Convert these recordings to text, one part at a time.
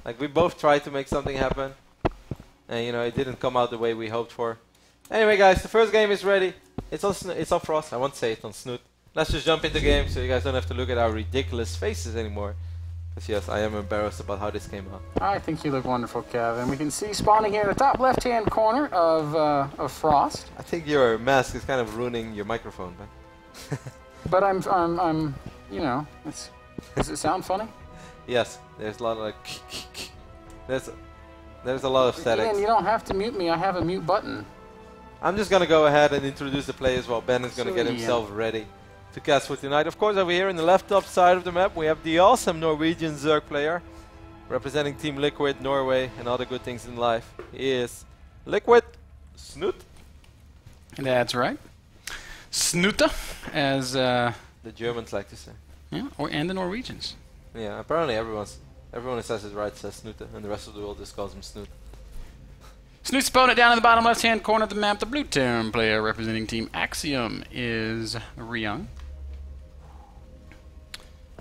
Like, we both tried to make something happen. And, you know, it didn't come out the way we hoped for. Anyway, guys, the first game is ready. It's on Frost. I won't say it's on Snute. Let's just jump into the game so you guys don't have to look at our ridiculous faces anymore. Because, yes, I am embarrassed about how this came out. I think you look wonderful, Kev. And we can see spawning here in the top left-hand corner of Frost. I think your mask is kind of ruining your microphone, man. But I'm, you know, does it sound funny? Yes, there's a lot of like... There's a lot of static. Ian, you don't have to mute me. I have a mute button. I'm just going to go ahead and introduce the players while Ben is going to get himself ready to cast for tonight. Of course, over here in the left top side of the map, we have the awesome Norwegian Zerg player representing Team Liquid, Norway, and other good things in life. He is Liquid Snute. That's right. Snute, as the Germans like to say. Yeah, and the Norwegians. Yeah, apparently everyone who says it right says Snute, and the rest of the world just calls him Snute. Snoot's opponent down in the bottom left-hand corner of the map. The blue team player representing Team Axiom is Ryung.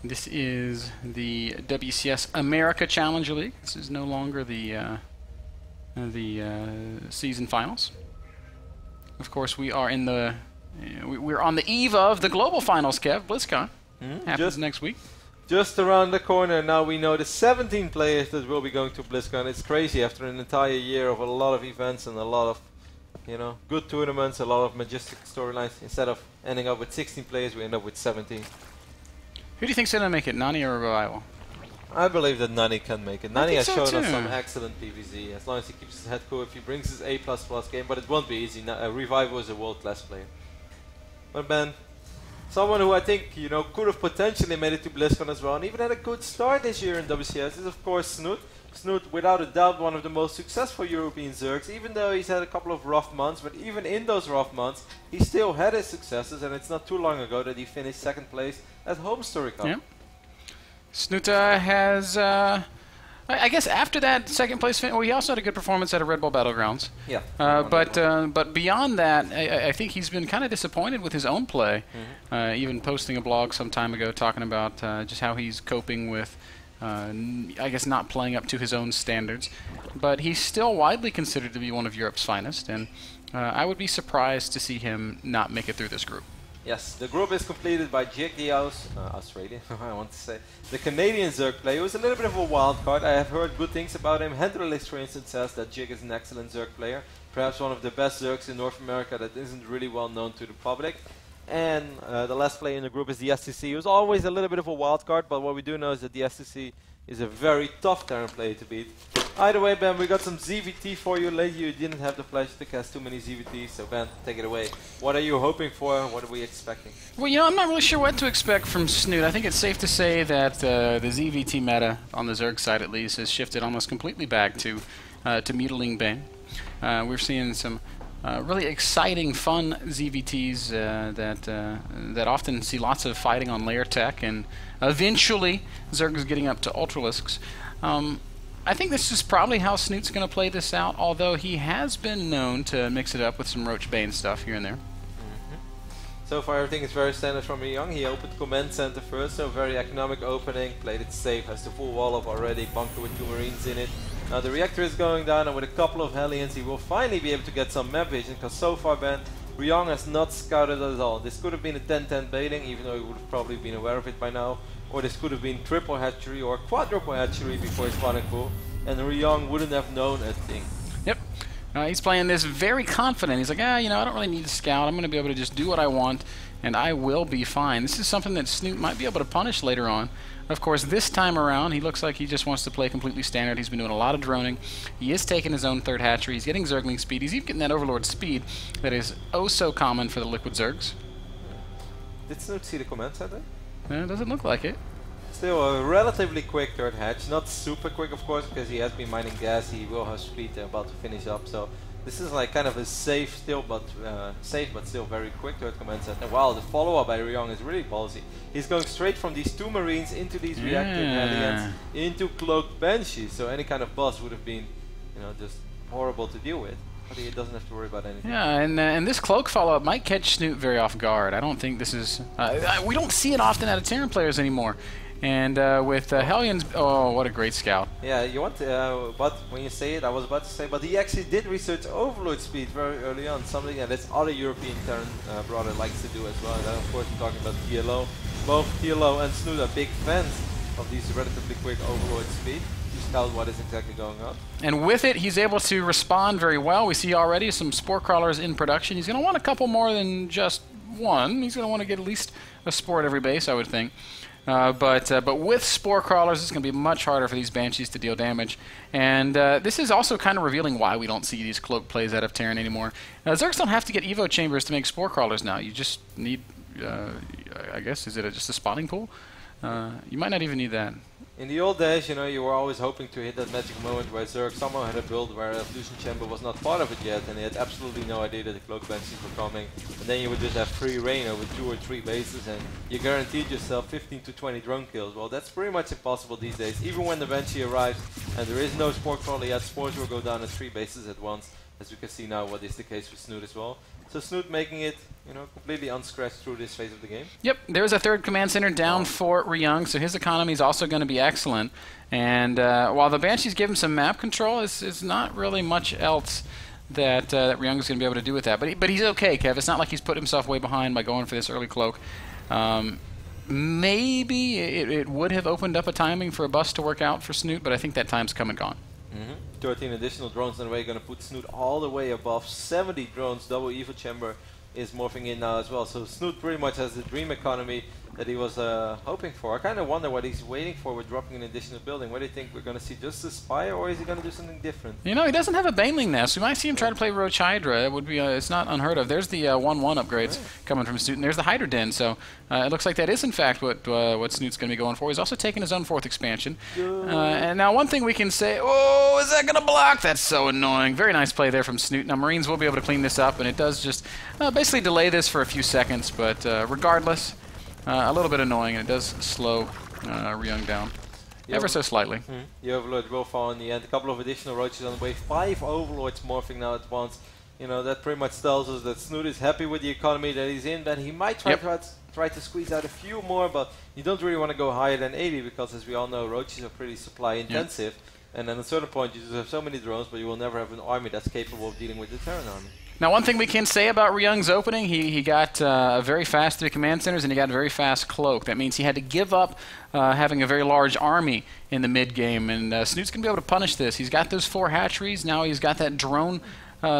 This is the WCS America Challenger League. This is no longer the season finals. Of course, we are in the we're on the eve of the global finals. Kev, BlizzCon happens next week. Just around the corner now, we know the 17 players that will be going to BlizzCon. It's crazy after an entire year of a lot of events and a lot of, you know, good tournaments, a lot of majestic storylines. Instead of ending up with 16 players, we end up with 17. Who do you think's going to make it, Nani or Revival? I believe that Nani can make it. Nani has shown us some excellent PvZ, as long as he keeps his head cool, if he brings his A++ game, but it won't be easy. Revival is a world-class player. But Ben, someone who I think, you know, could have potentially made it to BlizzCon as well, and even had a good start this year in WCS, is of course Snute. Snute, without a doubt, one of the most successful European Zergs, even though he's had a couple of rough months, but even in those rough months, he still had his successes, and it's not too long ago that he finished second place at Home Story Cup. Yeah. Snute has, I guess after that second place finish, well, he also had a good performance at a Red Bull Battlegrounds. Yeah. But beyond that, I think he's been kind of disappointed with his own play. Even posting a blog some time ago talking about just how he's coping with, I guess, not playing up to his own standards. But he's still widely considered to be one of Europe's finest, and I would be surprised to see him not make it through this group. Yes, the group is completed by Jake the Australian, I want to say, the Canadian Zerg player, who's a little bit of a wild card. I have heard good things about him. Hendrelix, for instance, says that Jake is an excellent Zerg player, perhaps one of the best Zergs in North America that isn't really well known to the public. And the last player in the group is the STC, who's always a little bit of a wild card, but what we do know is that the STC is a very tough Terran player to beat. Either way, Ben, we got some ZVT for you. Lately, you didn't have the pleasure to cast too many ZVTs, so Ben, take it away. What are you hoping for? What are we expecting? Well, you know, I'm not really sure what to expect from Snute. I think it's safe to say that the ZVT meta, on the Zerg side at least, has shifted almost completely back to Mutiling Bane. We're seeing some really exciting, fun ZVTs that often see lots of fighting on layer tech, and eventually Zerg is getting up to Ultralisks. I think this is probably how Snute's going to play this out, although he has been known to mix it up with some Roach Bane stuff here and there. So far everything is very standard from Ryung. He opened Command Center first, so very economic opening, played it safe, has the full wall up already, bunker with 2 Marines in it. Now the reactor is going down, and with a couple of Hellions he will finally be able to get some map vision, because so far, Ben, Ryung has not scouted at all. This could have been a 10-10 baiting, even though he would have probably been aware of it by now. Or this could have been triple hatchery or quadruple hatchery before his spawning pool, and Ryung wouldn't have known a thing. Yep. He's playing this very confident. He's like, you know, I don't really need to scout. I'm going to be able to just do what I want, and I will be fine. This is something that Snute might be able to punish later on. Of course, this time around, he looks like he just wants to play completely standard. He's been doing a lot of droning. He is taking his own third hatchery. He's getting Zergling speed. He's even getting that Overlord speed that is oh so common for the Liquid Zergs. Did Snute see the command center? It doesn't look like it. Still a relatively quick third hatch, not super quick of course, because he has been mining gas, he will have speed about to finish up, so this is like kind of a safe but still very quick third command center. Wow, the follow-up by Ryung is really ballsy. He's going straight from these 2 Marines into these reactive Hellions, into Cloaked Banshees, so any kind of boss would have been, you know, just horrible to deal with. But he doesn't have to worry about anything. Yeah, and this cloak follow-up might catch Snute very off guard. I don't think this is... we don't see it often out of Terran players anymore. And with Hellions, oh, what a great scout. Yeah, you want to, but when you say it, I was about to say, but he actually did research Overlord speed very early on, something that this other European Terran brother likes to do as well. And then of course we're talking about TLO. Both TLO and Snute are big fans of these relatively quick Overlord speed to scout what is exactly going on. And with it, he's able to respond very well. We see already some Spore Crawlers in production. He's going to want a couple more than just one. He's going to want to get at least a Spore at every base, I would think. But with Spore Crawlers, it's going to be much harder for these Banshees to deal damage. And this is also kind of revealing why we don't see these cloak plays out of Terran anymore. Zergs don't have to get Evo Chambers to make Spore Crawlers now. You just need, I guess, is it just a spawning pool? You might not even need that. In the old days, you know, you were always hoping to hit that magic moment where Zerg somehow had a build where Evolution Chamber was not part of it yet, and they had absolutely no idea that the Cloak Banshees were coming. And then you would just have free reign over 2 or 3 bases, and you guaranteed yourself 15 to 20 drone kills. Well, that's pretty much impossible these days. Even when the Banshee arrives and there is no Spore Crawler yet, Spores will go down at 3 bases at once, as we can see now what is the case with Snute as well. So Snute making it, you know, completely unscratched through this phase of the game. Yep, there's a third command center down for Ryung, so his economy is also going to be excellent. And while the Banshees give him some map control, it's not really much else that Ryung is going to be able to do with that. But he's okay, Kev. It's not like he's put himself way behind by going for this early cloak. Maybe it would have opened up a timing for a bust to work out for Snute, but I think that time's come and gone. 13 additional drones in the way, going to put Snute all the way above 70 drones. Double Evo Chamber is morphing in now as well. So Snute pretty much has the dream economy that he was hoping for. I kind of wonder what he's waiting for with dropping an additional building. What do you think? We're going to see just a Spire, or is he going to do something different? You know, he doesn't have a Baneling Nest. We might see him try to play Roach Hydra. It would be, it's not unheard of. There's the 1-1 upgrades coming from Snute, and there's the Hydra Den. So it looks like that is in fact what Snute's going to be going for. He's also taking his own 4th expansion. And now one thing we can say, oh, is that going to block? That's so annoying. Very nice play there from Snute. Now Marines will be able to clean this up, and it does just basically delay this for a few seconds, but regardless, a little bit annoying, and it does slow Ryung down ever so slightly. The Overlord will fall in the end. A couple of additional roaches on the way. 5 Overlords morphing now at once. You know, that pretty much tells us that Snute is happy with the economy that he's in, that he might try to squeeze out a few more, but you don't really want to go higher than 80 because, as we all know, roaches are pretty supply intensive. And at a certain point, you just have so many drones, but you will never have an army that's capable of dealing with the Terran army. Now, one thing we can say about Ryung's opening, he got very fast 3 command centers, and he got a very fast cloak. That means he had to give up having a very large army in the mid-game, and Snute's going to be able to punish this. He's got those 4 hatcheries. Now he's got that drone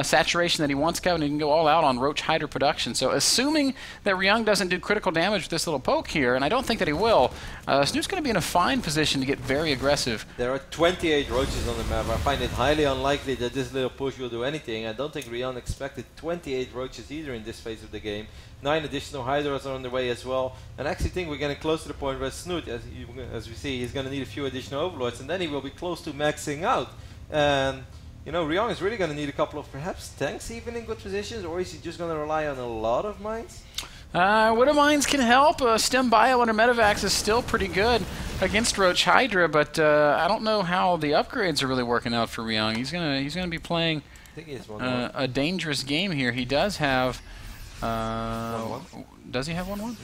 saturation that he wants, Kevin. He can go all out on Roach Hydra production. So assuming that Ryung doesn't do critical damage with this little poke here, and I don't think that he will, Snute's going to be in a fine position to get very aggressive. There are 28 roaches on the map. I find it highly unlikely that this little push will do anything. I don't think Ryung expected 28 roaches either in this phase of the game. 9 additional Hydras are on the way as well. And I actually think we're getting close to the point where Snute, as we see, he's going to need a few additional Overlords, and then he will be close to maxing out. And you know, Ryung is really going to need a couple of perhaps tanks even in good positions, or is he just going to rely on a lot of mines? Widow Mines can help. Stem Bio under Medivacs is still pretty good against Roach Hydra, but I don't know how the upgrades are really working out for Ryung. He's gonna be playing a dangerous game here. He does have. Does he have 1-1?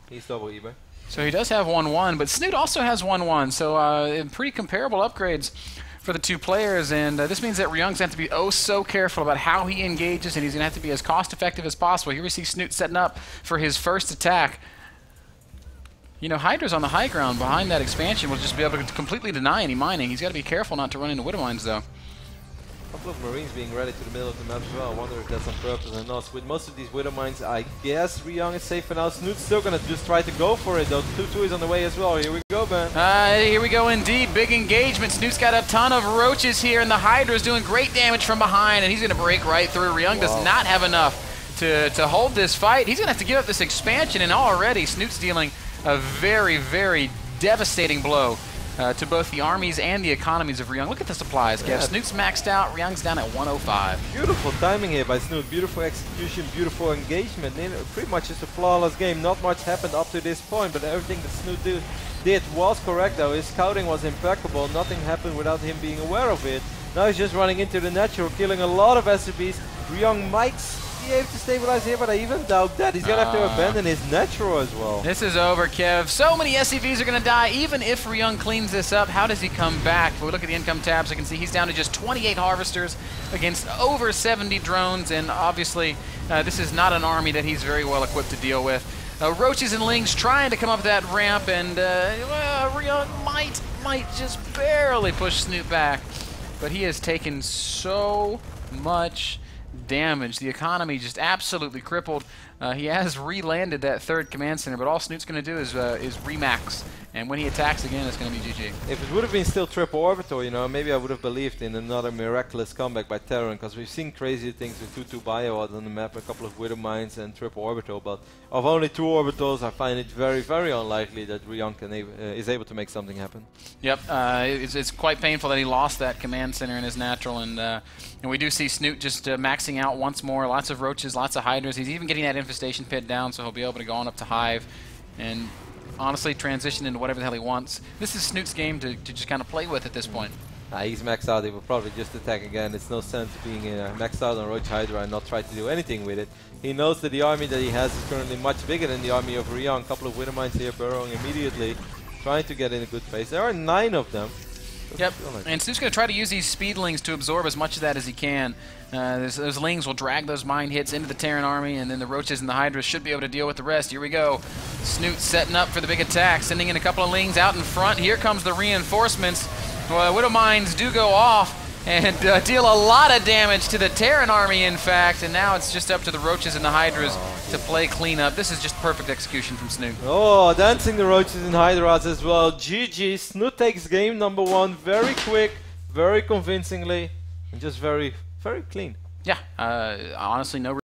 He's double eBay. So he does have 1-1, but Snute also has 1-1. So pretty comparable upgrades for the 2 players, and this means that Ryung's going to have to be oh so careful about how he engages, and he's going to have to be as cost effective as possible. Here we see Snute setting up for his first attack. You know, Hydra's on the high ground behind that expansion will just be able to completely deny any mining. He's got to be careful not to run into Widow Mines, though. A couple of Marines being ready to the middle of the map as well. I wonder if that's on purpose or not. With most of these Widow Mines, I guess Ryung is safe for now. Snute's still going to just try to go for it, though. 2-2 is on the way as well. Here we go, Ben. Here we go indeed. Big engagement. Snute's got a ton of roaches here, and the Hydra's doing great damage from behind, and he's going to break right through. Ryung does not have enough to hold this fight. He's going to have to give up this expansion, and already Snute's dealing a very, very devastating blow to both the armies and the economies of Ryung. Look at the supplies, Kev. Snute's maxed out. Ryung's down at 105. Beautiful timing here by Snute. Beautiful execution, beautiful engagement. Pretty much just a flawless game. Not much happened up to this point, but everything that Snute did was correct, though. His scouting was impeccable. Nothing happened without him being aware of it. Now he's just running into the natural, killing a lot of SCBs. Ryung might be able to stabilize here, but I even doubt that. He's going to have to abandon his natural as well. This is over, Kev. So many SCVs are going to die. Even if Ryung cleans this up, how does he come back? If we look at the income tabs, I can see he's down to just 28 harvesters against over 70 drones, and obviously this is not an army that he's very well equipped to deal with. Roaches and Lings trying to come up that ramp, and Ryung might just barely push Snute back, but he has taken so much damage. The economy just absolutely crippled. He has re-landed that third command center, but all Snute's going to do is remax, and when he attacks again, it's going to be GG. If it would have been still triple orbital, you know, maybe I would have believed in another miraculous comeback by Terran, because we've seen crazy things with 2-2 bio out on the map, a couple of Widow Mines and triple orbital, but of only 2 orbitals, I find it very, very unlikely that Ryung is able to make something happen. Yep, it's quite painful that he lost that command center in his natural, and we do see Snute just maxing out once more. Lots of roaches, lots of hydras. He's even getting that infestation pit down, so he'll be able to go on up to Hive and honestly transition into whatever the hell he wants. This is Snute's game to just kind of play with at this point. He's maxed out. He will probably just attack again. It's no sense being maxed out on Roach Hydra and not try to do anything with it. He knows that the army that he has is currently much bigger than the army of Ryung. A couple of Widow Mines here burrowing immediately, trying to get in a good place. There are 9 of them. Yep, and Snute's going to try to use these speedlings to absorb as much of that as he can. Those lings will drag those mine hits into the Terran army, and then the roaches and the hydras should be able to deal with the rest. Here we go. Snute setting up for the big attack, sending in a couple of lings out in front. Here comes the reinforcements. Well, Widow Mines do go off and deal a lot of damage to the Terran army, in fact, and now it's just up to the roaches and the hydras to play cleanup. This is just perfect execution from Snute. Oh, dancing the roaches and hydras as well. GG. Snute takes game number 1 very quick, very convincingly, and just very, very clean. Yeah, honestly, no